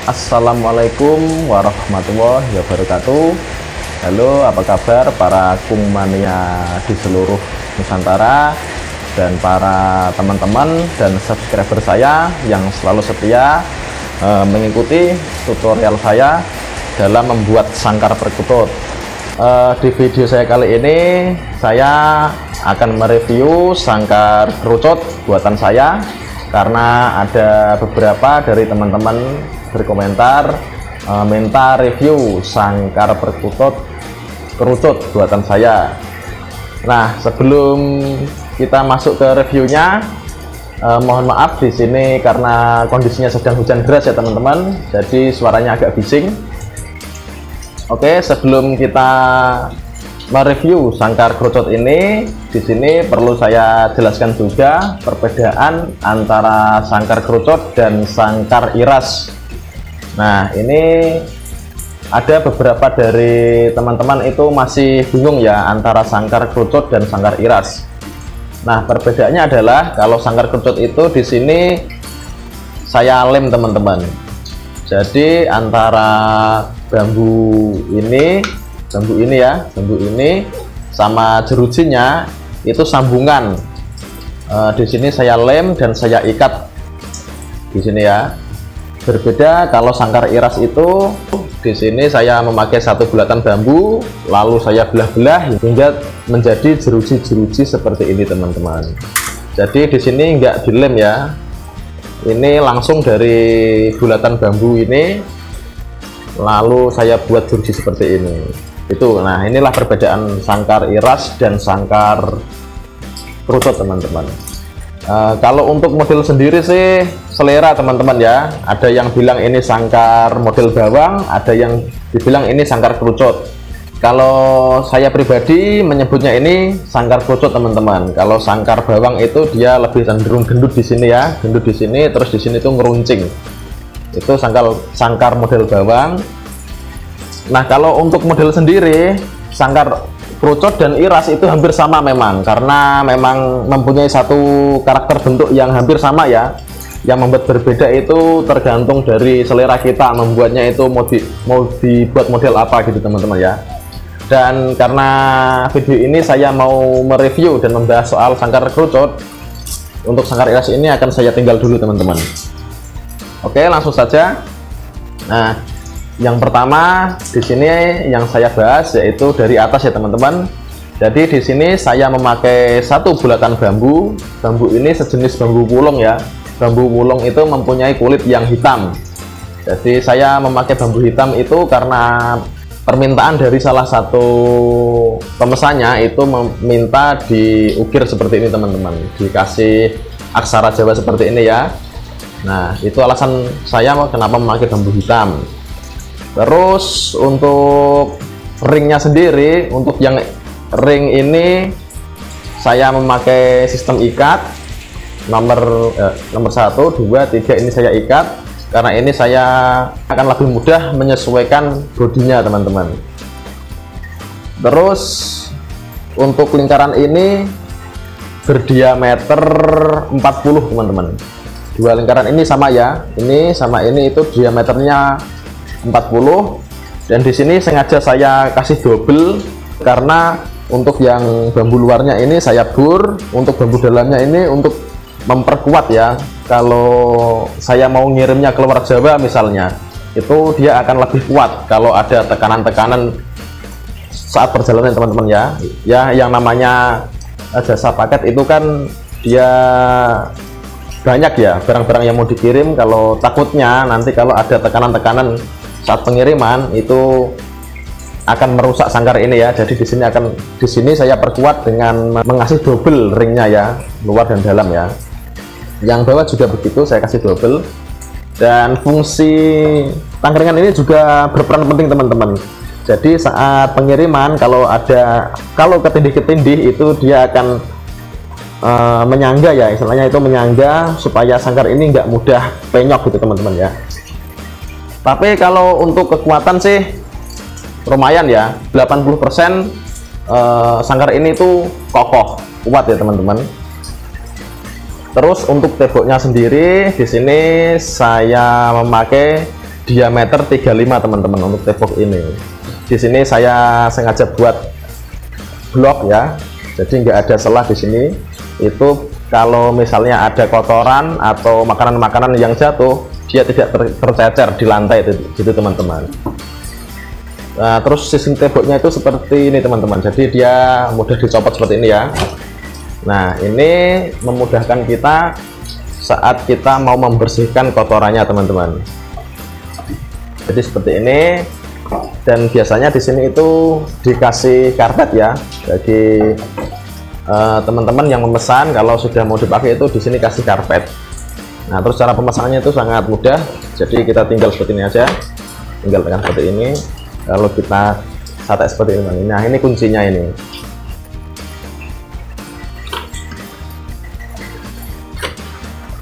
Assalamualaikum warahmatullahi wabarakatuh. Halo, apa kabar para kungmania di seluruh Nusantara dan para teman-teman dan subscriber saya yang selalu setia mengikuti tutorial saya dalam membuat sangkar perkutut. Di video saya kali ini saya akan mereview sangkar kerucut buatan saya, karena ada beberapa dari teman-teman berkomentar minta review sangkar kerucut buatan saya. Nah, sebelum kita masuk ke reviewnya, mohon maaf di sini karena kondisinya sedang hujan deras ya teman-teman, jadi suaranya agak bising. Oke, sebelum kita mereview sangkar kerucut ini, di sini perlu saya jelaskan juga perbedaan antara sangkar kerucut dan sangkar iras. Nah, ini ada beberapa dari teman-teman itu masih bingung ya antara sangkar kerucut dan sangkar iras. Nah, perbedaannya adalah kalau sangkar kerucut itu di sini saya lem teman-teman. Jadi antara bambu ini sama jerujinya itu sambungan. Di sini saya lem dan saya ikat di sini ya. Berbeda kalau sangkar iras itu di sini saya memakai satu bulatan bambu, lalu saya belah-belah hingga menjadi jeruji-jeruji seperti ini teman-teman. Jadi di sini enggak dilem ya. Ini langsung dari bulatan bambu ini, lalu saya buat jeruji seperti ini. Itu, nah inilah perbedaan sangkar iras dan sangkar kerucut teman-teman. Kalau untuk model sendiri sih selera teman-teman ya. Ada yang bilang ini sangkar model bawang, ada yang dibilang ini sangkar kerucut. Kalau saya pribadi menyebutnya ini sangkar kerucut teman-teman. Kalau sangkar bawang itu dia lebih cenderung gendut di sini ya, gendut di sini, terus di sini tuh ngeruncing. Itu sangkar model bawang. Nah, kalau untuk model sendiri sangkar kerucut dan iras itu hampir sama memang, karena memang mempunyai satu karakter bentuk yang hampir sama ya. Yang membuat berbeda itu tergantung dari selera kita membuatnya itu mau dibuat model apa gitu teman-teman ya. Dan karena video ini saya mau mereview dan membahas soal sangkar kerucut, untuk sangkar iras ini akan saya tinggal dulu teman-teman. Oke, langsung saja. Nah, yang pertama di sini yang saya bahas yaitu dari atas ya teman-teman. Jadi di sini saya memakai satu bulatan bambu. Bambu ini sejenis bambu pulung ya. Bambu pulung itu mempunyai kulit yang hitam. Jadi saya memakai bambu hitam itu karena permintaan dari salah satu pemesannya itu meminta diukir seperti ini teman-teman, dikasih aksara Jawa seperti ini ya. Nah, itu alasan saya kenapa memakai bambu hitam. Terus untuk ringnya sendiri, untuk yang ring ini saya memakai sistem ikat nomor 1, 2, 3 ini saya ikat, karena ini saya akan lebih mudah menyesuaikan bodinya teman-teman. Terus untuk lingkaran ini berdiameter 40 teman-teman. Dua lingkaran ini sama ya, ini sama ini itu diameternya 40, dan di sini sengaja saya kasih double karena untuk yang bambu luarnya ini saya bur, untuk bambu dalamnya ini untuk memperkuat ya. Kalau saya mau ngirimnya ke luar Jawa misalnya, itu dia akan lebih kuat kalau ada tekanan-tekanan saat perjalanan teman-teman ya. Ya, yang namanya jasa paket itu kan dia banyak ya barang-barang yang mau dikirim. Kalau takutnya nanti kalau ada tekanan-tekanan saat pengiriman itu akan merusak sangkar ini ya. Jadi di sini saya perkuat dengan mengasih double ringnya ya, luar dan dalam ya. Yang bawah juga begitu, saya kasih double. Dan fungsi tangkringan ini juga berperan penting teman-teman. Jadi saat pengiriman kalau ketindih-ketindih itu dia akan menyangga ya, istilahnya itu menyangga supaya sangkar ini nggak mudah penyok gitu teman-teman ya. Tapi kalau untuk kekuatan sih lumayan ya, 80% sangkar ini tuh kokoh, kuat ya teman-teman. Terus untuk temboknya sendiri di sini saya memakai diameter 35 teman-teman untuk tembok ini. Di sini saya sengaja buat blok ya, jadi nggak ada celah di sini. Itu kalau misalnya ada kotoran atau makanan-makanan yang jatuh, dia tidak tercecer di lantai itu, gitu teman-teman. Nah, terus sistem temboknya itu seperti ini teman-teman, jadi dia mudah dicopot seperti ini ya. Nah, ini memudahkan kita saat kita mau membersihkan kotorannya teman-teman. Jadi seperti ini, dan biasanya di sini itu dikasih karpet ya. Jadi teman-teman yang memesan kalau sudah mau dipakai itu di sini kasih karpet. Nah, terus cara pemasangannya itu sangat mudah. Jadi kita tinggal seperti ini aja, tinggal tekan seperti ini. Kalau kita sate seperti ini, nah ini kuncinya ini.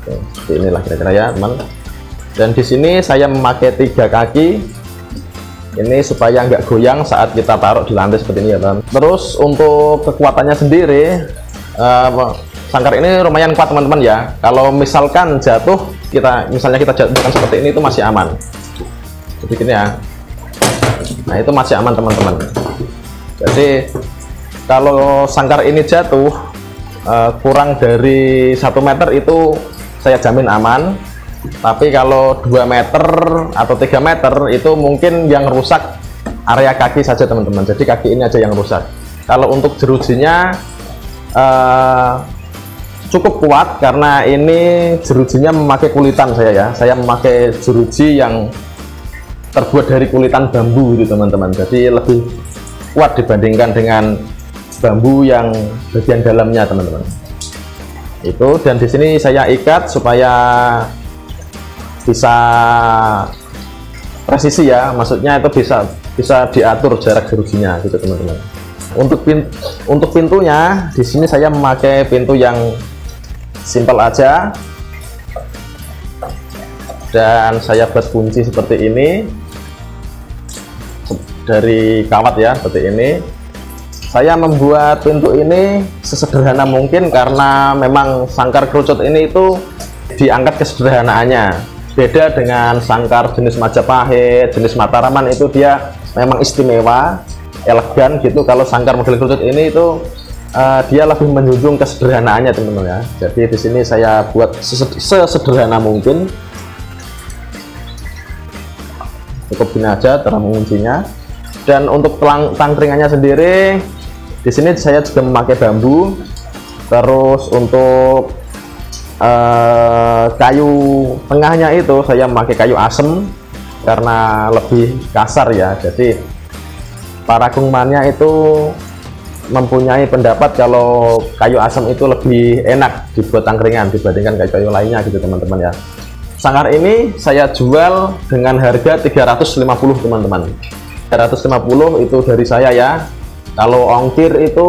Oke, seperti inilah kira-kira ya teman. Dan di sini saya memakai 3 kaki ini supaya nggak goyang saat kita taruh di lantai seperti ini ya teman. Terus untuk kekuatannya sendiri, sangkar ini lumayan kuat teman-teman ya. Kalau misalkan jatuh, misalnya kita jatuhkan seperti ini itu masih aman. Jadi gini ya. Nah, itu masih aman teman-teman. Jadi kalau sangkar ini jatuh kurang dari 1 meter itu saya jamin aman. Tapi kalau 2 meter atau 3 meter itu mungkin yang rusak area kaki saja teman-teman. Jadi kaki ini aja yang rusak. Kalau untuk jerujinya cukup kuat karena ini jerujinya memakai kulitan saya ya. Saya memakai jeruji yang terbuat dari kulitan bambu gitu teman-teman. Jadi lebih kuat dibandingkan dengan bambu yang bagian dalamnya teman-teman. Itu, dan di sini saya ikat supaya bisa presisi ya, maksudnya itu bisa diatur jarak jerujinya gitu teman-teman. Untuk pintunya di sini saya memakai pintu yang simple aja, dan saya buat kunci seperti ini dari kawat ya, seperti ini. Saya membuat pintu ini sesederhana mungkin karena memang sangkar kerucut ini itu diangkat kesederhanaannya. Beda dengan sangkar jenis Majapahit, jenis Mataraman, itu dia memang istimewa, elegan gitu. Kalau sangkar model kerucut ini itu dia lebih menjunjung kesederhanaannya teman-teman ya. Jadi di sini saya buat sesederhana mungkin. Cukup gini aja cara menguncinya. Dan untuk tangkringannya sendiri di sini saya juga memakai bambu. Terus untuk kayu tengahnya itu saya memakai kayu asem karena lebih kasar ya. Jadi para kungmannya itu mempunyai pendapat kalau kayu asem itu lebih enak dibuat tangkringan dibandingkan kayu-kayu lainnya gitu teman-teman ya. Sangkar ini saya jual dengan harga 350 teman-teman. 350 itu dari saya ya. Kalau ongkir itu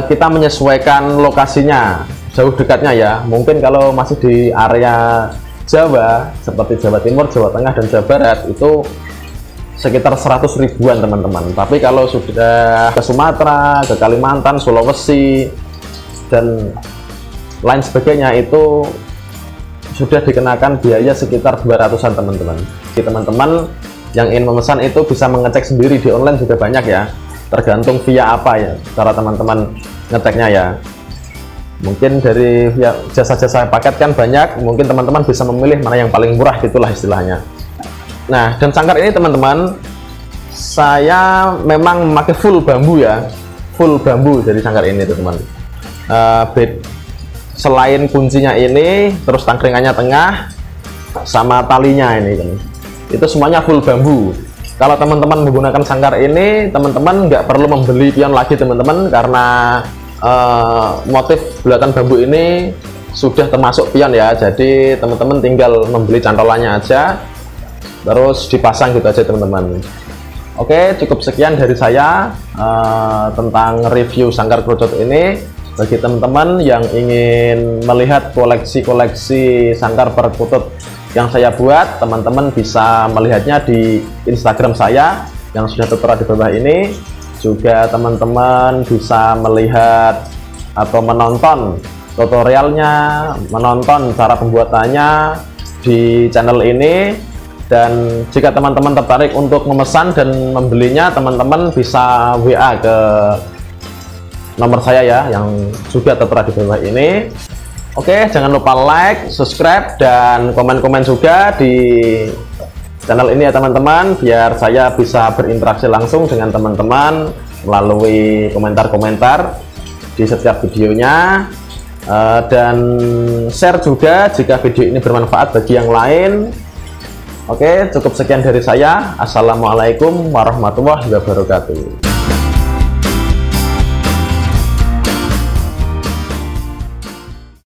kita menyesuaikan lokasinya, jauh dekatnya ya. Mungkin kalau masih di area Jawa seperti Jawa Timur, Jawa Tengah, dan Jawa Barat itu sekitar 100 ribuan teman-teman. Tapi kalau sudah ke Sumatera, ke Kalimantan, Sulawesi, dan lain sebagainya itu sudah dikenakan biaya sekitar 200-an teman-teman. Teman-teman yang ingin memesan itu bisa mengecek sendiri di online juga banyak ya, tergantung via apa ya cara teman-teman ngeceknya ya. Mungkin dari jasa-jasa paket kan banyak, mungkin teman-teman bisa memilih mana yang paling murah gitulah istilahnya. Nah, dan sangkar ini teman-teman saya memang memakai full bambu ya, full bambu dari sangkar ini teman-teman. Selain kuncinya ini, terus tangkringannya tengah sama talinya ini teman, itu semuanya full bambu. Kalau teman-teman menggunakan sangkar ini, teman-teman nggak perlu membeli pion lagi teman-teman, karena motif bulatan bambu ini sudah termasuk pion ya. Jadi teman-teman tinggal membeli cantolannya aja, terus dipasang gitu aja teman-teman. Oke, cukup sekian dari saya tentang review sangkar kerucut ini. Bagi teman-teman yang ingin melihat koleksi-koleksi sangkar perkutut yang saya buat, teman-teman bisa melihatnya di Instagram saya yang sudah tertera di bawah ini. Juga teman-teman bisa melihat atau menonton tutorialnya, menonton cara pembuatannya di channel ini. Dan jika teman-teman tertarik untuk memesan dan membelinya, teman-teman bisa WA ke nomor saya ya, yang juga tertera di bawah ini. Oke, jangan lupa like, subscribe, dan komen-komen juga di channel ini ya teman-teman, biar saya bisa berinteraksi langsung dengan teman-teman melalui komentar-komentar di setiap videonya. Dan share juga jika video ini bermanfaat bagi yang lain. Oke, cukup sekian dari saya. Assalamualaikum warahmatullahi wabarakatuh.